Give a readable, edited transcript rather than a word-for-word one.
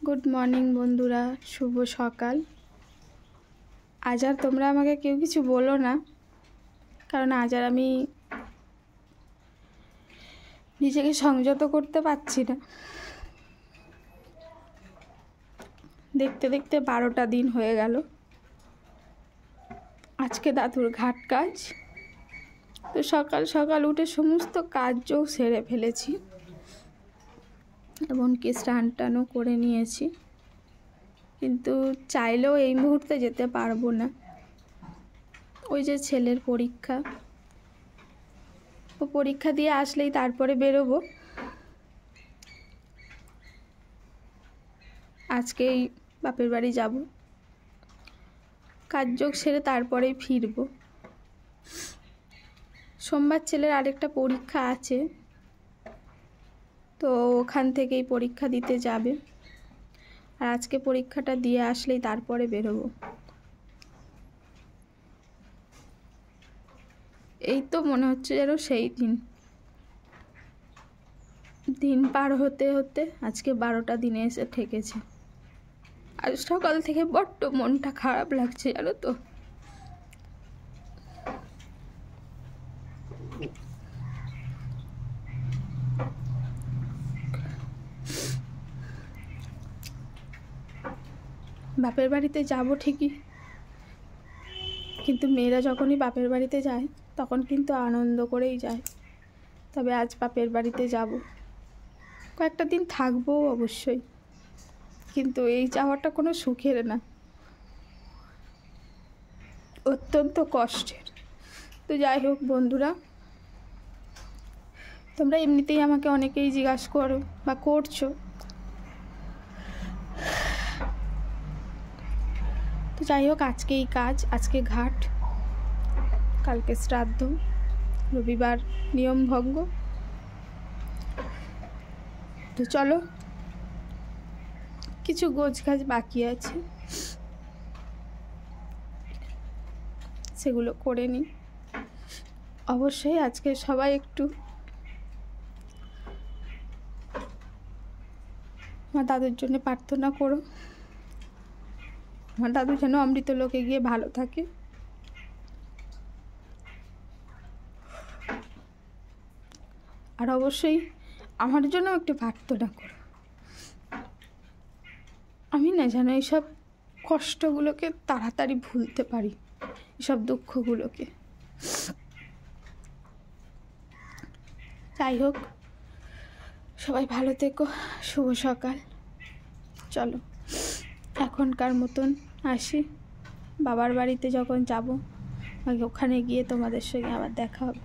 Good morning বন্ধুরা, শুভ সকাল। আজ আর তোমরা আমাকে কেউ কিছু বলো না, কারণ আজ আর আমি নিজেকে সংযত করতে পারছি না। দেখতে দেখতে 12টা দিন হয়ে গেল। আজকে দাদুর ঘাট কাজ, তো সকাল সকাল উঠে সমস্ত কাজও সেরে ফেলেছি, এমনকি স্নান টানও করে নিয়েছি, কিন্তু চাইলেও এই মুহূর্তে যেতে পারবো না। ওই যে ছেলের পরীক্ষা, ও পরীক্ষা দিয়ে আসলেই তারপরে বেরোবো। আজকেই বাপের বাড়ি যাব, কাজযোগ সেরে তারপরেই ফিরবো। সোমবার ছেলের আরেকটা পরীক্ষা আছে, তো ওখান থেকেই পরীক্ষা দিতে যাবে, আর আজকে পরীক্ষাটা দিয়ে আসলেই তারপরে বেরোবো। এই তো মনে হচ্ছে যেন সেই দিন পার হতে হতে আজকে 12টা দিনে এসে ঠেকেছে। আর সকাল থেকে বড্ড মনটা খারাপ লাগছে, জানো তো। বাপের বাড়িতে যাব ঠিকই, কিন্তু মেয়েরা যখনই বাপের বাড়িতে যায় তখন কিন্তু আনন্দ করেই যায়। তবে আজ বাপের বাড়িতে যাব, কয়েকটা দিন থাকবো অবশ্যই, কিন্তু এই যাওয়াটা কোনো সুখের না, অত্যন্ত কষ্টের। তো যাই হোক বন্ধুরা, তোমরা এমনিতেই আমাকে অনেকেই জিজ্ঞাসা করো বা করছো, তো যাই হোক আজকেই কাজ, আজকে ঘাট, কালকে শ্রাদ্ধ, রবিবার নিয়ম ভঙ্গ। তো চলো, কিছু গোছগাছ বাকি আছে, সেগুলো করে নিই। অবশ্যই আজকে সবাই একটু আমার দাদুর জন্য প্রার্থনা করো, আমার দাদু যেন অমৃত লোকে গিয়ে ভালো থাকে। আর অবশ্যই আমার জন্য একটু প্রার্থনা করো, আমি না যেন এইসব কষ্টগুলোকে তাড়াতাড়ি ভুলতে পারি, এসব দুঃখগুলোকে। যাই হোক, সবাই ভালো থেকো, শুভ সকাল। চলো এখনকার মতন আসি, বাবার বাড়িতে যখন যাব ওখানে গিয়ে তোমাদের সঙ্গে আবার দেখা হবে।